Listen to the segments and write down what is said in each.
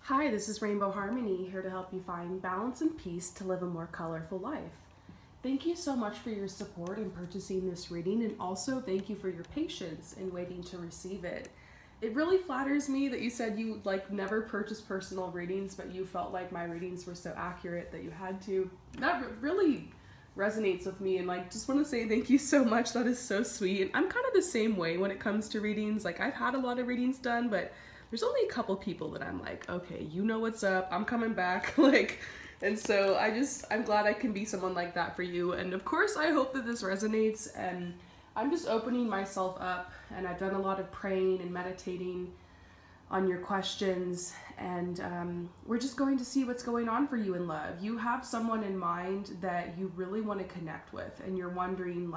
Hi, this is Rainbow Harmony, here to help you find balance and peace to live a more colorful life. Thank you so much for your support in purchasing this reading, and also thank you for your patience in waiting to receive it. It really flatters me that you said you never purchase personal readings, but you felt like my readings were so accurate that you had to. That really resonates with me, and just want to say thank you so much. That is so sweet. And I'm kind of the same way when it comes to readings. I've had a lot of readings done, but there's only a couple people that I'm like, okay, you know what's up, I'm coming back. And so I'm glad I can be someone like that for you. And of course, I hope that this resonates, and I'm just opening myself up, and I've done a lot of praying and meditating on your questions, and we're just going to see what's going on for you in love. You have someone in mind that you really want to connect with, and you're wondering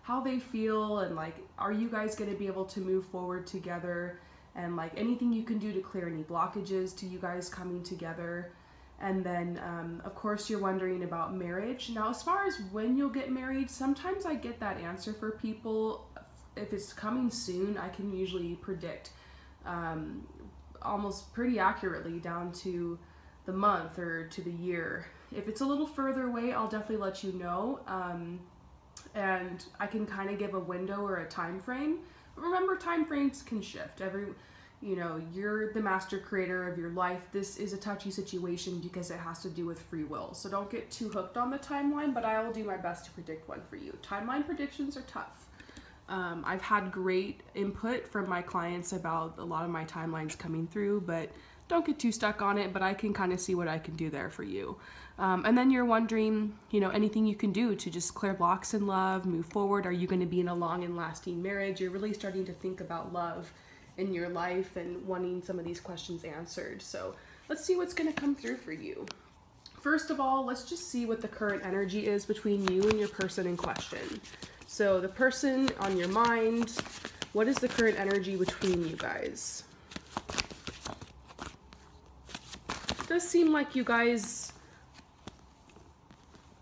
how they feel, and are you guys going to be able to move forward together, and anything you can do to clear any blockages to you guys coming together. And then of course you're wondering about marriage. Now, as far as when you'll get married, sometimes I get that answer for people. If it's coming soon, I can usually predict almost pretty accurately down to the month or to the year. If it's a little further away, I'll definitely let you know, and I can kind of give a window or a time frame. But remember, time frames can shift. You're the master creator of your life. This is a touchy situation because it has to do with free will. So don't get too hooked on the timeline, but I will do my best to predict one for you. Timeline predictions are tough. I've had great input from my clients about a lot of my timelines coming through, but don't get too stuck on it, but I can kind of see what I can do there for you. And then you're wondering, anything you can do to just clear blocks in love, move forward. Are you going to be in a long and lasting marriage? You're really starting to think about love in your life and wanting some of these questions answered. So let's see what's going to come through for you. First of all, let's just see what the current energy is between you and your person in question. So the person on your mind, what is the current energy between you guys? It does seem like you guys,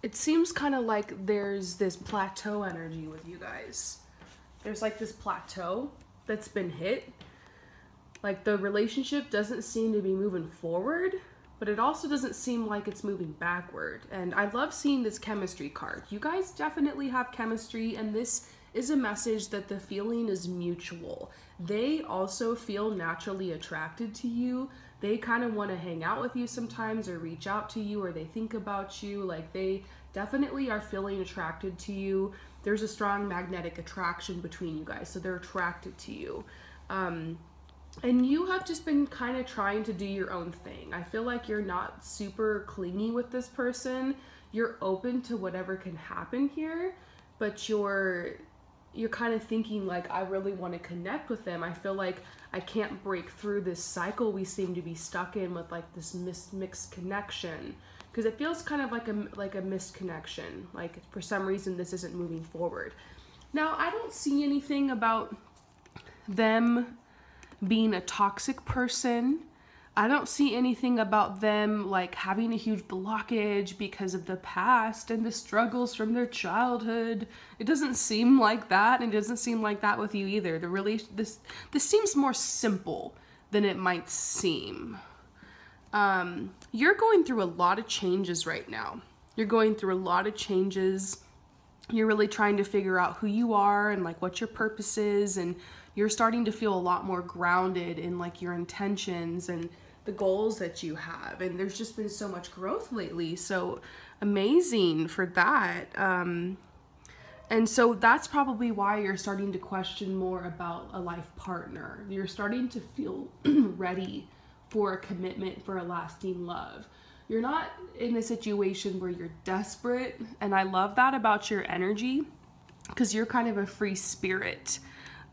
it seems kind of like there's this plateau energy with you guys. There's this plateau that's been hit. The relationship doesn't seem to be moving forward, but it also doesn't seem like it's moving backward. And I love seeing this chemistry card. You guys definitely have chemistry, and this is a message that the feeling is mutual. They also feel naturally attracted to you. They kind of want to hang out with you sometimes, or reach out to you, or they think about you. They definitely are feeling attracted to you. There's a strong magnetic attraction between you guys, so they're attracted to you. And you have just been kind of trying to do your own thing. I feel like you're not super clingy with this person. You're open to whatever can happen here, but you're kind of thinking I really want to connect with them. I feel like I can't break through this cycle we seem to be stuck in with this mixed connection, because it feels kind of like a missed connection. For some reason this isn't moving forward. Now, I don't see anything about them being a toxic person. I don't see anything about them having a huge blockage because of the past and the struggles from their childhood. It doesn't seem like that, and it doesn't seem like that with you either. This seems more simple than it might seem. You're going through a lot of changes right now. You're going through a lot of changes. You're really trying to figure out who you are and what your purpose is, and you're starting to feel a lot more grounded in your intentions and the goals that you have. And there's just been so much growth lately. So amazing for that. And so that's probably why you're starting to question more about a life partner. You're starting to feel ready for a commitment, for a lasting love. You're not in a situation where you're desperate. And I love that about your energy, because you're kind of a free spirit.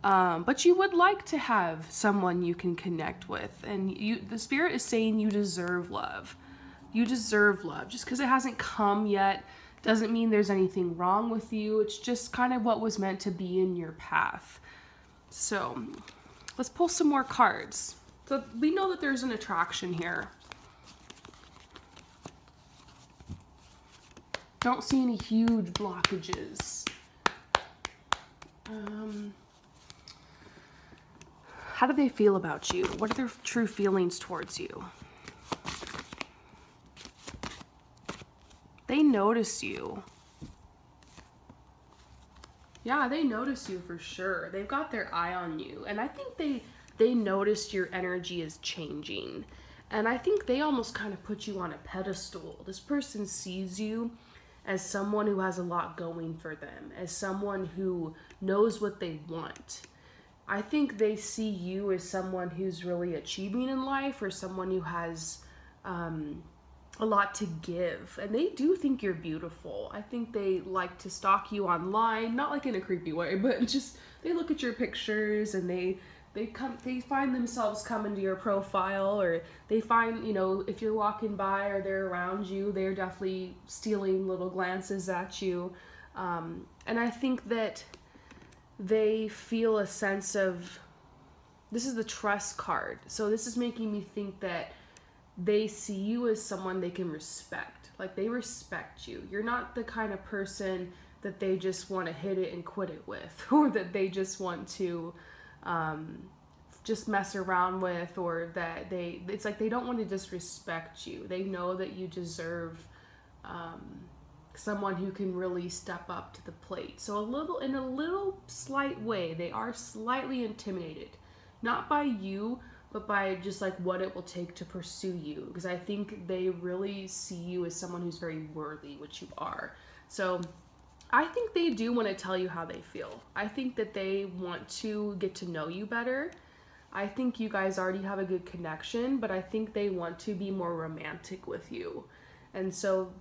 But you would like to have someone you can connect with, and the spirit is saying you deserve love. You deserve love. Just because it hasn't come yet doesn't mean there's anything wrong with you. It's just kind of what was meant to be in your path. So let's pull some more cards. So we know that there's an attraction here. Don't see any huge blockages. How do they feel about you? What are their true feelings towards you? They notice you. Yeah, they notice you for sure. They've got their eye on you. And I think they noticed your energy is changing. And I think they almost kind of put you on a pedestal. This person sees you as someone who has a lot going for them, as someone who knows what they want. I think they see you as someone who's really achieving in life, or someone who has a lot to give. And they do think you're beautiful. I think they like to stalk you online, not like in a creepy way, but just they look at your pictures and they find themselves coming to your profile, or they find, you know, if you're walking by or they're around you, they're definitely stealing little glances at you. And I think that they feel a sense of, this is the trust card. So this is making me think that they see you as someone they can respect. Like, they respect you. You're not the kind of person that they just want to hit it and quit it with, or that they just want to just mess around with, or that it's like they don't want to disrespect you. They know that you deserve someone who can really step up to the plate. So in a little slight way, they are slightly intimidated, not by you, but by just like what it will take to pursue you. Because I think they really see you as someone who's very worthy, which you are. So I think they do want to tell you how they feel. I think that they want to get to know you better. I think you guys already have a good connection, but I think they want to be more romantic with you. And so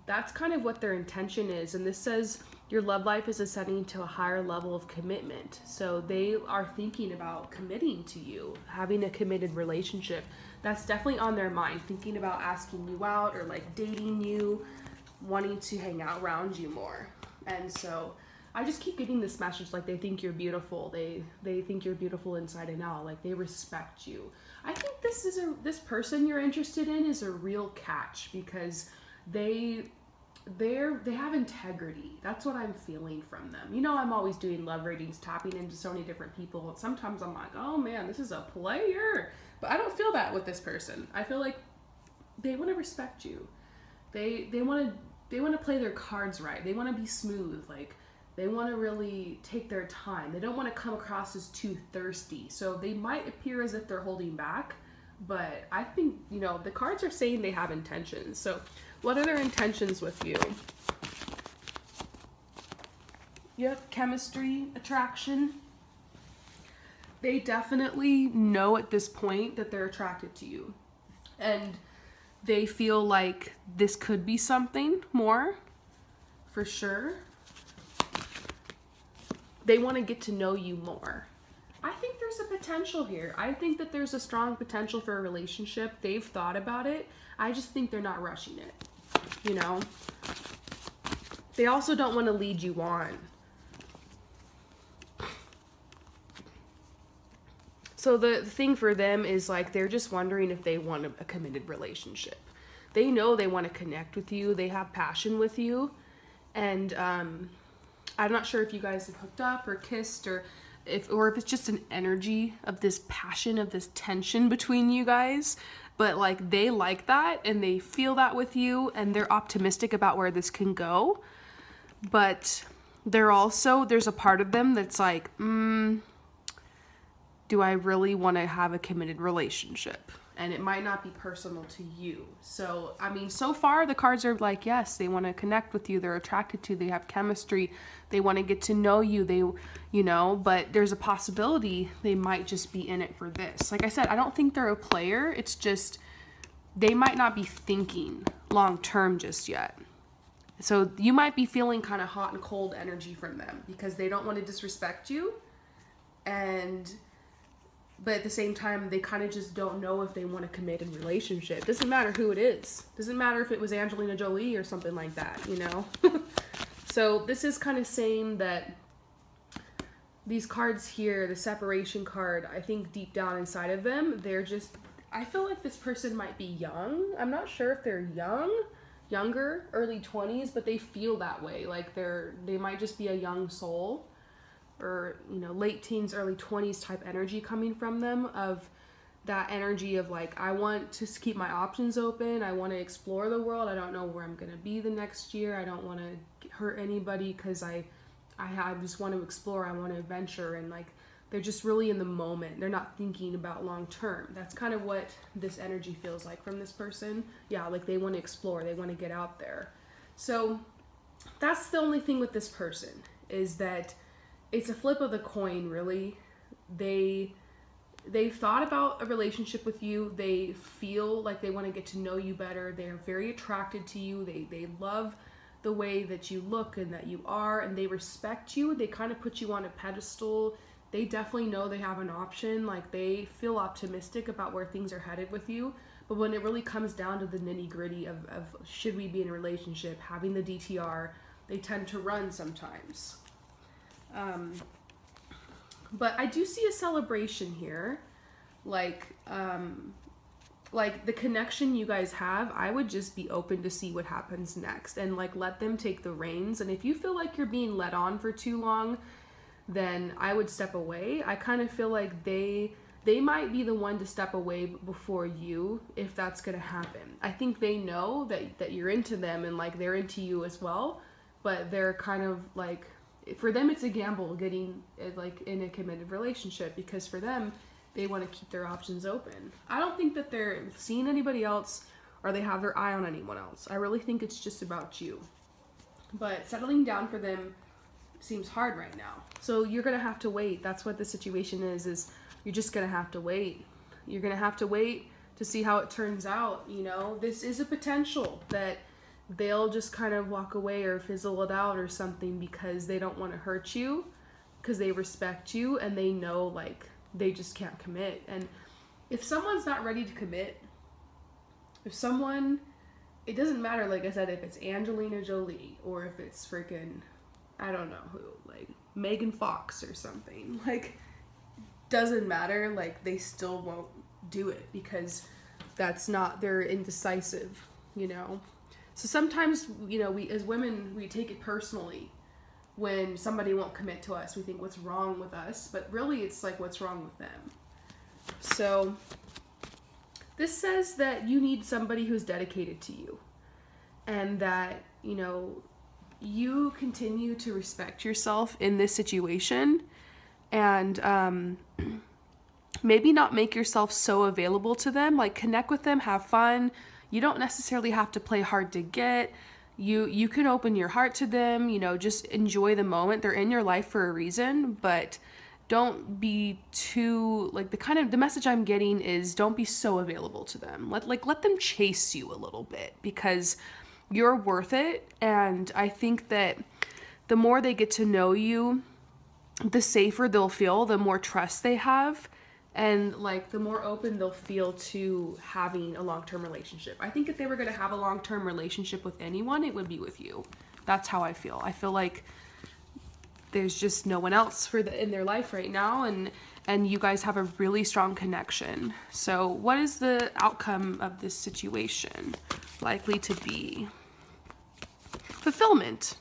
that's kind of what their intention is. And this says your love life is ascending to a higher level of commitment. So they are thinking about committing to you, having a committed relationship. That's definitely on their mind, thinking about asking you out, or like dating you, wanting to hang out around you more. And so I just keep getting this message, like they think you're beautiful. They think you're beautiful inside and out. Like, they respect you. I think this person you're interested in is a real catch, because they have integrity. That's what I'm feeling from them. You know, I'm always doing love readings, tapping into so many different people. Sometimes I'm like, oh man, this is a player. But I don't feel that with this person. I feel like they want to respect you. They want to play their cards right. They want to be smooth. Like, they want to really take their time. They don't want to come across as too thirsty. So they might appear as if they're holding back, but I think, you know, the cards are saying they have intentions. So what are their intentions with you? You have chemistry, attraction. They definitely know at this point that they're attracted to you. And they feel like this could be something more, for sure. They want to get to know you more. I think there's a potential here. I think that there's a strong potential for a relationship. They've thought about it. I just think they're not rushing it, you know? They also don't want to lead you on. So the thing for them is, like, they're just wondering if they want a committed relationship. They know they want to connect with you. They have passion with you. And I'm not sure if you guys have hooked up or kissed, or if it's just an energy of this passion, of this tension between you guys. But like, they like that and they feel that with you, and they're optimistic about where this can go. But there's a part of them that's like, do I really want to have a committed relationship? And it might not be personal to you. So, I mean, so far the cards are like, yes, they want to connect with you. They're attracted to you. They have chemistry. They want to get to know you. But there's a possibility they might just be in it for this. Like I said, I don't think they're a player. It's just, they might not be thinking long term just yet. So you might be feeling kind of hot and cold energy from them, because they don't want to disrespect you. But at the same time, they kind of just don't know if they want a committed relationship. Doesn't matter who it is. Doesn't matter if it was Angelina Jolie or something like that, you know? So this is kind of saying that these cards here, the separation card, I think deep down inside of them, I feel like this person might be young. I'm not sure if they're younger, early 20s, but they feel that way. Like they might just be a young soul, or, late teens, early 20s type energy coming from them, of that energy of like, I want to keep my options open. I want to explore the world. I don't know where I'm going to be the next year. I don't want to hurt anybody because I just want to explore. I want to adventure. And like, they're just really in the moment. They're not thinking about long term. That's kind of what this energy feels like from this person. Yeah, like they want to explore. They want to get out there. So that's the only thing with this person, is that it's a flip of the coin, really. They've thought about a relationship with you. They feel like they want to get to know you better. They're very attracted to you. They love the way that you look and that you are, and they respect you. They kind of put you on a pedestal. They definitely know they have an option. Like, they feel optimistic about where things are headed with you. But when it really comes down to the nitty gritty of should we be in a relationship, having the DTR, they tend to run sometimes. But I do see a celebration here. Like the connection you guys have, I would just be open to see what happens next and like let them take the reins. And if you feel like you're being led on for too long, then I would step away. I kind of feel like they might be the one to step away before you, if that's gonna happen. I think they know that you're into them and like they're into you as well, but they're kind of like, for them it's a gamble getting like in a committed relationship, because for them, they want to keep their options open. I don't think that they're seeing anybody else or they have their eye on anyone else. I really think it's just about you. But settling down for them seems hard right now. So you're gonna have to wait. That's what the situation is you're just gonna have to wait. You're gonna have to wait to see how it turns out. You know, this is a potential that they'll just kind of walk away or fizzle it out or something because they don't want to hurt you, because they respect you and they know like they just can't commit. And if someone's not ready to commit, if someone, it doesn't matter, like I said, if it's Angelina Jolie or if it's freaking, I don't know who, like Megan Fox or something, like, doesn't matter, like they still won't do it because that's not, they're indecisive, you know. So sometimes, you know, we as women, we take it personally when somebody won't commit to us. We think what's wrong with us, but really it's like what's wrong with them. So this says that you need somebody who's dedicated to you, and that, you know, you continue to respect yourself in this situation, and maybe not make yourself so available to them. Like, connect with them, have fun. You don't necessarily have to play hard to get. You can open your heart to them, you know, just enjoy the moment. They're in your life for a reason, but don't be too, like, the message I'm getting is don't be so available to them. Let them chase you a little bit, because you're worth it. And I think that the more they get to know you, the safer they'll feel, the more trust they have, and like the more open they'll feel to having a long-term relationship. I think if they were going to have a long-term relationship with anyone, it would be with you. That's how I feel. I feel like there's just no one else in their life right now, and you guys have a really strong connection. So what is the outcome of this situation likely to be? Fulfillment.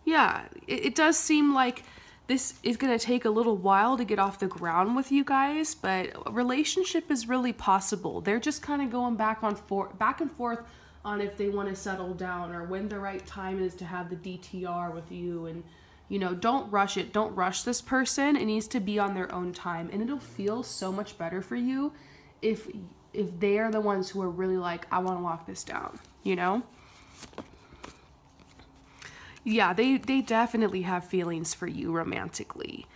Yeah, it does seem like this is going to take a little while to get off the ground with you guys, but a relationship is really possible. They're just kind of going back and forth on if they want to settle down or when the right time is to have the DTR with you. And, you know, don't rush it. Don't rush this person. It needs to be on their own time, and it'll feel so much better for you if they are the ones who are really like, I want to lock this down, you know? Yeah, they definitely have feelings for you romantically.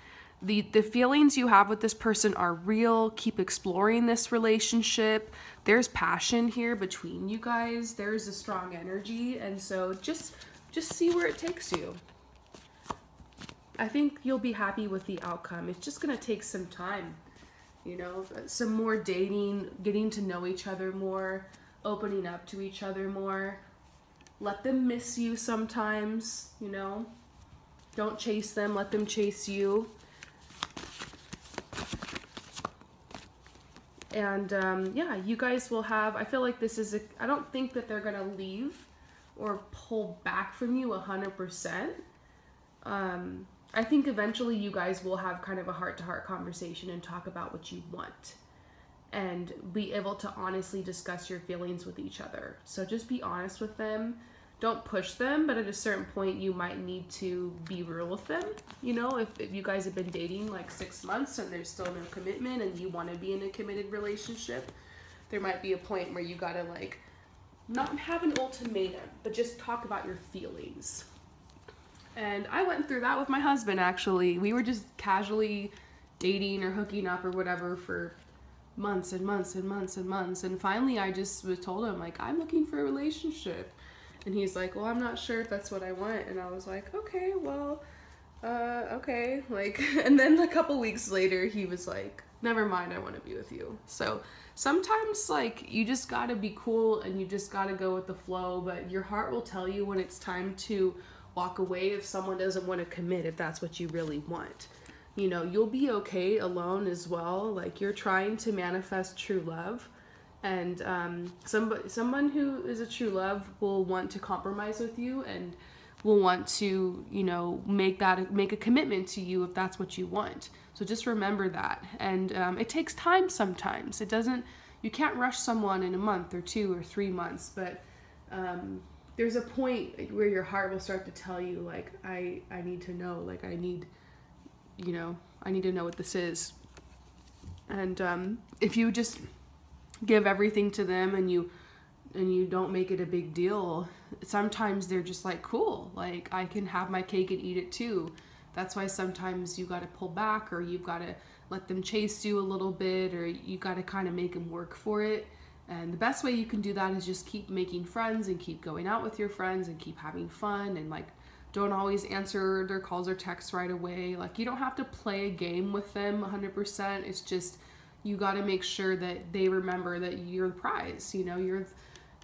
The feelings you have with this person are real. Keep exploring this relationship. There's passion here between you guys. There's a strong energy, and so just see where it takes you. I think you'll be happy with the outcome. It's just going to take some time, you know, some more dating, getting to know each other more, opening up to each other more. Let them miss you sometimes, you know. Don't chase them, let them chase you. And yeah, you guys will have, I feel like this is I don't think that they're gonna leave or pull back from you 100%. I think eventually you guys will have kind of a heart-to-heart conversation and talk about what you want. and be able to honestly discuss your feelings with each other. So just be honest with them. Don't push them, but at a certain point you might need to be real with them. You know, if you guys have been dating like 6 months and there's still no commitment and you want to be in a committed relationship, there might be a point where you gotta like not have an ultimatum, but just talk about your feelings. And I went through that with my husband, actually. We were just casually dating or hooking up or whatever for months and months and months and months. And finally I just told him, like, I'm looking for a relationship. And he's like, well, I'm not sure if that's what I want. And I was like, okay, well, okay. Like, and then a couple weeks later, he was like, never mind, I want to be with you. So sometimes, like, you just got to be cool and you just got to go with the flow. But your heart will tell you when it's time to walk away if someone doesn't want to commit, if that's what you really want. You know, you'll be okay alone as well. Like, you're trying to manifest true love. And someone who is a true love will want to compromise with you and will want to, you know, make a commitment to you if that's what you want. So just remember that. And it takes time sometimes. You can't rush someone in a month or 2 or 3 months, but there's a point where your heart will start to tell you, like, I need to know, like, I need to know what this is. And if you just give everything to them and you don't make it a big deal, sometimes they're just like, cool, like, I can have my cake and eat it too. That's why sometimes you got to pull back, or you've got to let them chase you a little bit, or you got to kind of make them work for it. And the best way you can do that is just keep making friends and keep going out with your friends and keep having fun, and like, don't always answer their calls or texts right away. Like, you don't have to play a game with them 100%. It's just, you got to make sure that they remember that you're the prize, you know,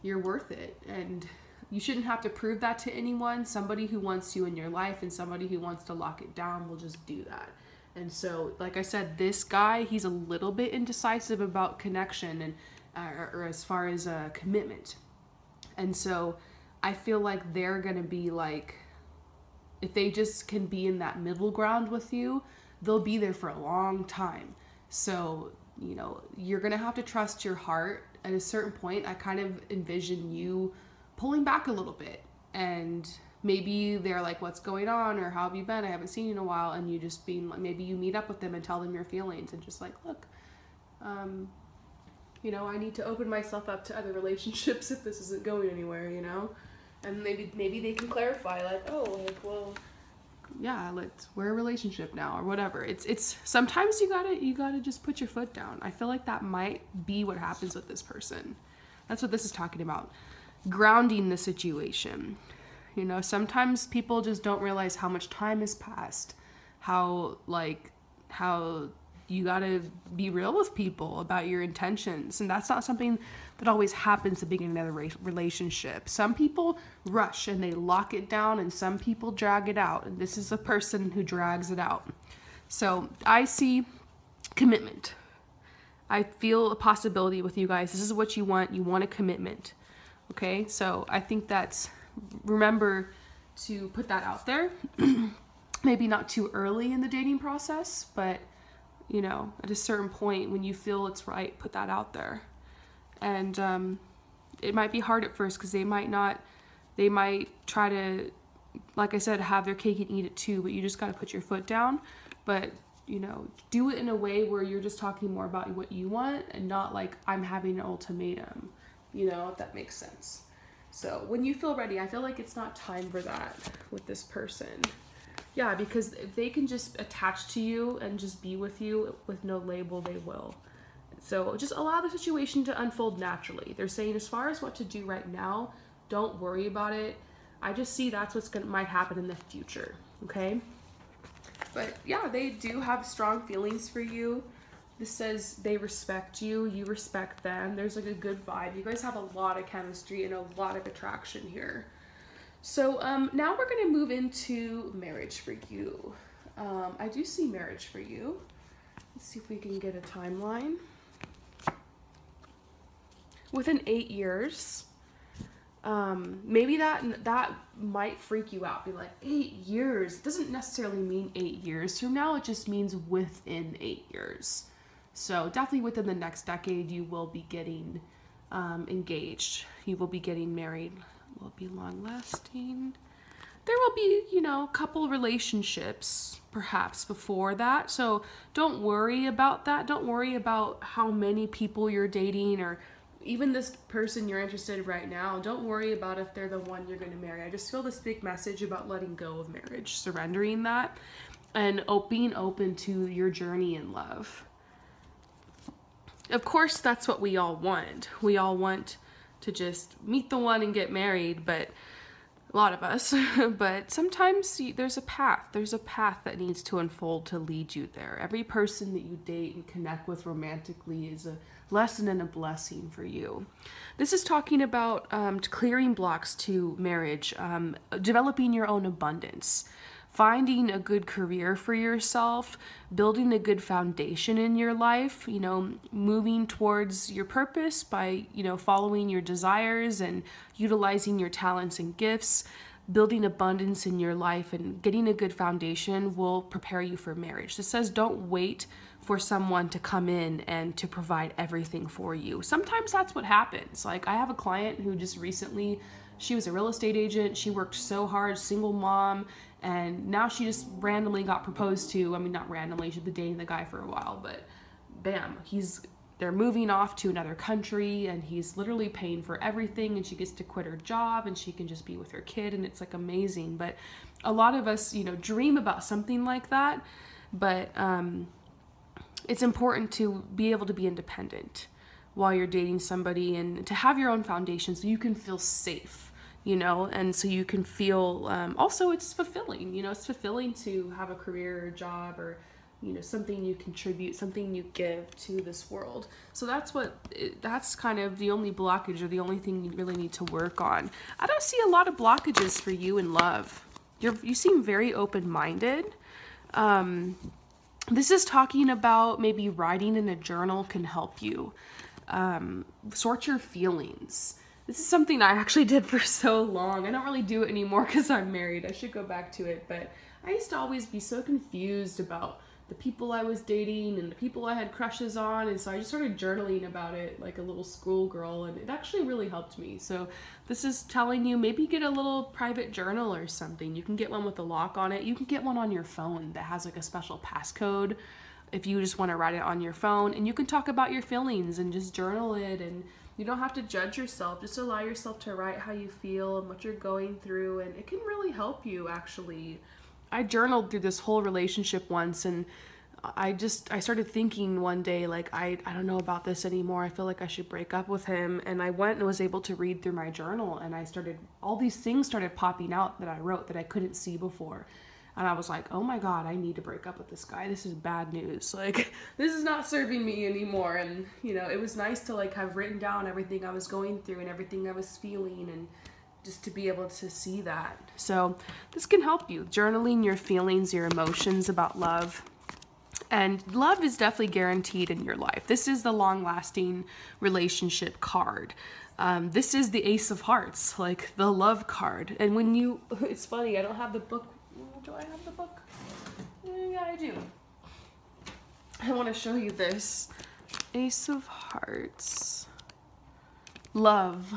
you're worth it. And you shouldn't have to prove that to anyone. Somebody who wants you in your life and somebody who wants to lock it down will just do that. And so, like I said, this guy, he's a little bit indecisive about connection and or as far as commitment. And so I feel like they're going to be like, if they just can be in that middle ground with you, they'll be there for a long time. So, you know, you're going to have to trust your heart. At a certain point, I kind of envision you pulling back a little bit. And maybe they're like, what's going on? Or how have you been? I haven't seen you in a while. And you just being like, maybe you meet up with them and tell them your feelings and just like, look, you know, I need to open myself up to other relationships if this isn't going anywhere, you know? And maybe they can clarify, like, oh, like, well, yeah, we're a relationship now, or whatever. It's sometimes you gotta just put your foot down. I feel like that might be what happens with this person. That's what this is talking about. Grounding the situation. You know, sometimes people just don't realize how much time has passed, how you gotta be real with people about your intentions. And that's not something that always happens at the beginning of the relationship. Some people rush and they lock it down, and some people drag it out. And this is a person who drags it out. So I see commitment. I feel a possibility with you guys. This is what you want. You want a commitment. Okay, so I think remember to put that out there. Maybe not too early in the dating process, but you know, at a certain point when you feel it's right, put that out there. And it might be hard at first because they might try to, like I said, have their cake and eat it too, but you just got to put your foot down. But, you know, do it in a way where you're just talking more about what you want and not like, I'm having an ultimatum, you know, if that makes sense. So when you feel ready, I feel like it's not time for that with this person. Yeah, because if they can just attach to you and just be with you with no label, they will. So just allow the situation to unfold naturally. They're saying as far as what to do right now, don't worry about it. I just see that's might happen in the future, okay? But yeah, they do have strong feelings for you. This says they respect you, you respect them. There's like a good vibe. You guys have a lot of chemistry and a lot of attraction here. So now we're going to move into marriage for you. I do see marriage for you. Let's see if we can get a timeline. Within 8 years, maybe that might freak you out. Be like, 8 years? It doesn't necessarily mean 8 years from now. It just means within 8 years. So definitely within the next decade, you will be getting engaged. You will be getting married. Will it be long lasting? There will be, you know, a couple relationships perhaps before that. So don't worry about that. Don't worry about how many people you're dating, or even this person you're interested in right now. Don't worry about if they're the one you're going to marry. I just feel this big message about letting go of marriage, surrendering that, and being open to your journey in love. Of course, that's what we all want. We all want to just meet the one and get married, but a lot of us, but sometimes there's a path. There's a path that needs to unfold to lead you there. Every person that you date and connect with romantically is a lesson and a blessing for you. This is talking about clearing blocks to marriage, developing your own abundance, finding a good career for yourself, building a good foundation in your life, you know, moving towards your purpose by, you know, following your desires and utilizing your talents and gifts. Building abundance in your life and getting a good foundation will prepare you for marriage. This says don't wait for someone to come in and to provide everything for you. Sometimes that's what happens. Like, I have a client who just recently, she was a real estate agent. She worked so hard, single mom, and now she just randomly got proposed to. I mean, not randomly, she'd been dating the guy for a while, but bam, they're moving off to another country and he's literally paying for everything, and she gets to quit her job and she can just be with her kid, and it's like amazing. But a lot of us, you know, dream about something like that, but it's important to be able to be independent while you're dating somebody and to have your own foundation so you can feel safe, you know, and so you can feel, also it's fulfilling, you know, it's fulfilling to have a career or job, or, you know, something you contribute, something you give to this world. So that's kind of the only blockage, or the only thing you really need to work on. I don't see a lot of blockages for you in love. You seem very open-minded. This is talking about maybe writing in a journal can help you sort your feelings. This is something I actually did for so long. I don't really do it anymore because I'm married. I should go back to it, but I used to always be so confused about the people I was dating and the people I had crushes on, and so I just started journaling about it like a little schoolgirl, and it actually really helped me. So this is telling you maybe get a little private journal or something. You can get one with a lock on it. You can get one on your phone that has like a special passcode if you just want to write it on your phone, and you can talk about your feelings and just journal it, and you don't have to judge yourself. Just allow yourself to write how you feel and what you're going through, and it can really help you actually. I journaled through this whole relationship once, and I started thinking one day, like, I don't know about this anymore. I feel like I should break up with him. And I went and was able to read through my journal, and all these things started popping out that I wrote that I couldn't see before. And I was like, oh my God, I need to break up with this guy. This is bad news. Like, this is not serving me anymore. And, you know, it was nice to like have written down everything I was going through and everything I was feeling, and just to be able to see that. So this can help you, journaling your feelings, your emotions about love. And love is definitely guaranteed in your life. This is the long-lasting relationship card. This is the Ace of Hearts, like the love card. And when it's funny, I don't have the book. Do I have the book? Yeah, I do. I want to show you this. Ace of Hearts. Love.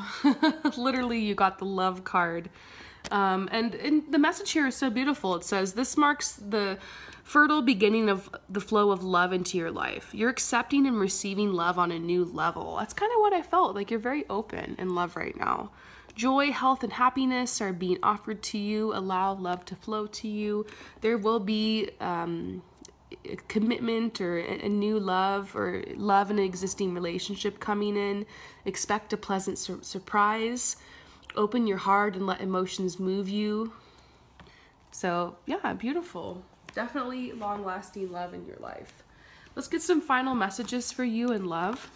Literally, you got the love card. And the message here is so beautiful. It says, this marks the fertile beginning of the flow of love into your life. You're accepting and receiving love on a new level. That's kind of what I felt. Like, you're very open in love right now. Joy, health, and happiness are being offered to you. Allow love to flow to you. There will be a commitment or a new love, or love in an existing relationship coming in. Expect a pleasant surprise. Open your heart and let emotions move you. So yeah, beautiful. Definitely long-lasting love in your life. Let's get some final messages for you in love.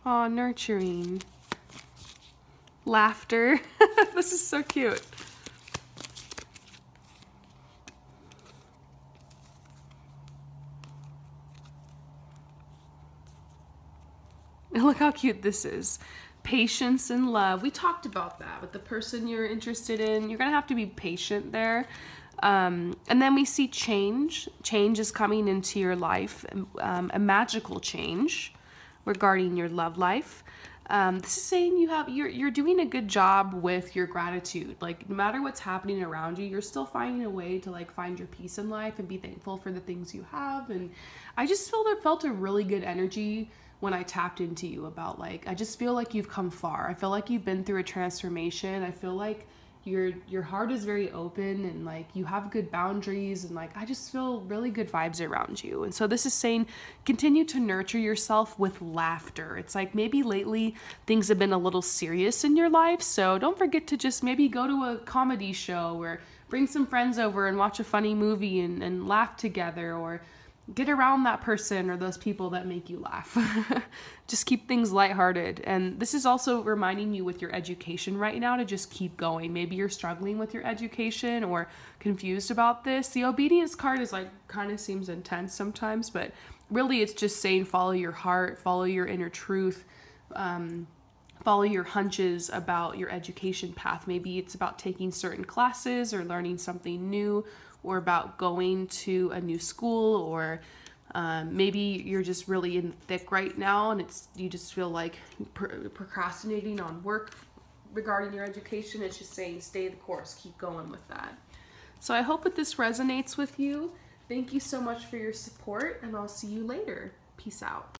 Aw, nurturing. Laughter. This is so cute. Look how cute this is. Patience and love. We talked about that with the person you're interested in. You're gonna have to be patient there. And then we see change. Change is coming into your life, a magical change regarding your love life. This is saying you're doing a good job with your gratitude. Like, no matter what's happening around you, you're still finding a way to like find your peace in life and be thankful for the things you have. And I just felt a really good energy when I tapped into you about like, I just feel like you've come far. I feel like you've been through a transformation. I feel like your heart is very open and like you have good boundaries, and like I just feel really good vibes around you. And so this is saying continue to nurture yourself with laughter. It's like maybe lately things have been a little serious in your life, so don't forget to just maybe go to a comedy show or bring some friends over and watch a funny movie and laugh together, or get around that person or those people that make you laugh. Just keep things lighthearted. And this is also reminding you with your education right now to just keep going. Maybe you're struggling with your education or confused about this. The obedience card is like kind of seems intense sometimes, but really it's just saying follow your heart, follow your inner truth, follow your hunches about your education path. Maybe it's about taking certain classes or learning something new, or about going to a new school, or maybe you're just really in the thick right now and you just feel like procrastinating on work regarding your education. It's just saying stay the course, keep going with that. So I hope that this resonates with you. Thank you so much for your support, and I'll see you later. Peace out.